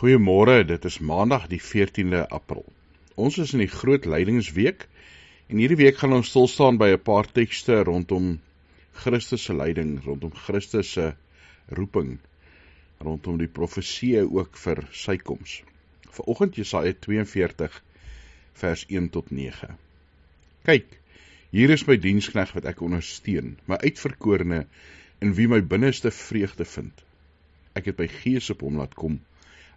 Goeiemôre, dit is Maandag die 14de April. Ons is in die groot lydingsweek en hierdie week gaan ons stilstaan by 'n paar tekste rondom Christus se lyding, rondom Christus se roeping, rondom die profeseë ook vir sy koms. Vanoggend Jesaja 42 vers 1 tot 9. Kyk, hier is my diensknegt wat ek ondersteun, my uitverkorene in wie my binneste vreugde vind. Ek het my gees op hom laat kom.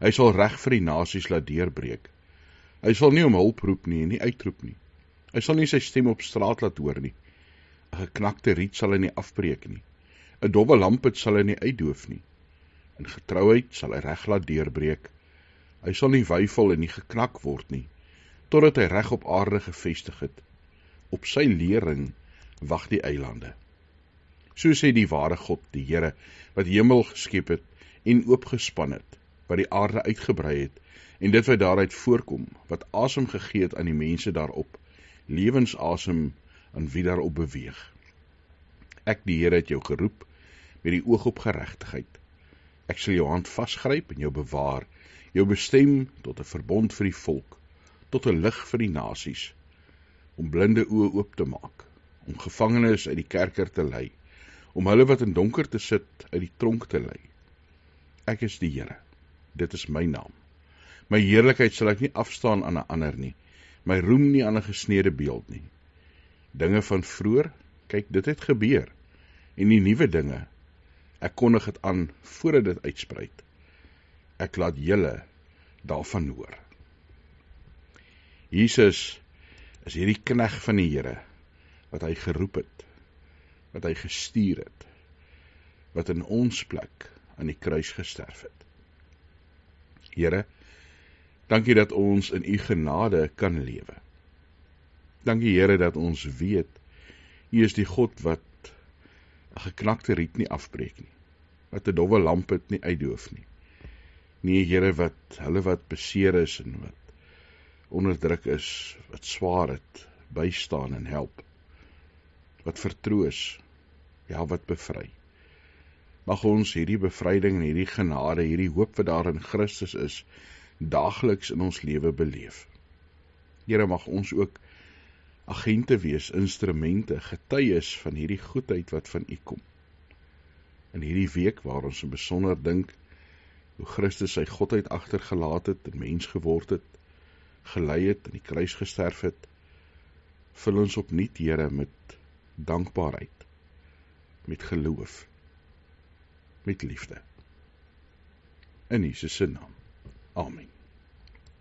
Hy sal reg vir die nasies laat deurbreek. Hy sal nie om hulp roep nie en nie uitroep nie. Hy sal nie sy stem op straat laat hoor nie. 'n Geknakte riet sal hy nie afbreek nie. 'n Dowwe lampet sal hy nie uitdoof nie. In getrouheid sal hy reg laat deurbreek. Hy sal nie weifel en nie geknak word nie, totdat hy reg op aarde gevestig het. Op sy lering wag die eilande. So sê die ware God, die Here, wat hemel geskep het en oopgespan het, wat die aarde uitgebrei het, en dit wat daaruit voorkom, wat asem gegee het aan die mense daarop, lewensasem aan wie daarop beweeg. Ek, die Here, het jou geroep, met die oog op geregtigheid. Ek sal jou hand vasgryp en jou bewaar, jou bestem tot 'n verbond vir die volk, tot 'n lig vir die nasies, om blinde oë oop te maak, om gevangenes uit die kerker te lei, om hulle wat in donker te sit uit die tronk te lei. Ek is die Here. Dit is my naam. My heerlikheid sal ek nie afstaan aan 'n ander nie, my roem nie aan 'n gesneede beeld nie. Dinge van vroeër, kyk, dit het gebeur, en die nuwe dinge, ek kondig dit aan voordat dit uitspruit. Ek laat julle daarvan hoor. Jesus is hierdie knegt van die Here, wat hy geroep het, wat hy gestuur het, wat in ons plek aan die kruis gesterf het. Here, dankie dat ons in u genade kan lewe. Dankie Here dat ons weet, u is die God wat 'n geknakte riet nie afbreek nie, wat 'n dowwe lampet nie uitdoof nie. Nee Here, wat hulle wat beseer is en wat onderdruk is, wat swaar het, bystaan en help, wat vertroos, ja, wat bevry. Mag ons hierdie bevryding en hierdie genade, hierdie hoop wat daar in Christus is, daagliks in ons lewe beleef. Here, mag ons ook agente wees, instrumente, getuies van hierdie goedheid wat van u kom. In hierdie week waar ons in besonder dink hoe Christus sy godheid agtergelaat het en mens geword het, gelei het en die kruis gesterf het, vul ons opnuut, Here, met dankbaarheid, met geloof, met liefde. In Jesus se naam. Amen.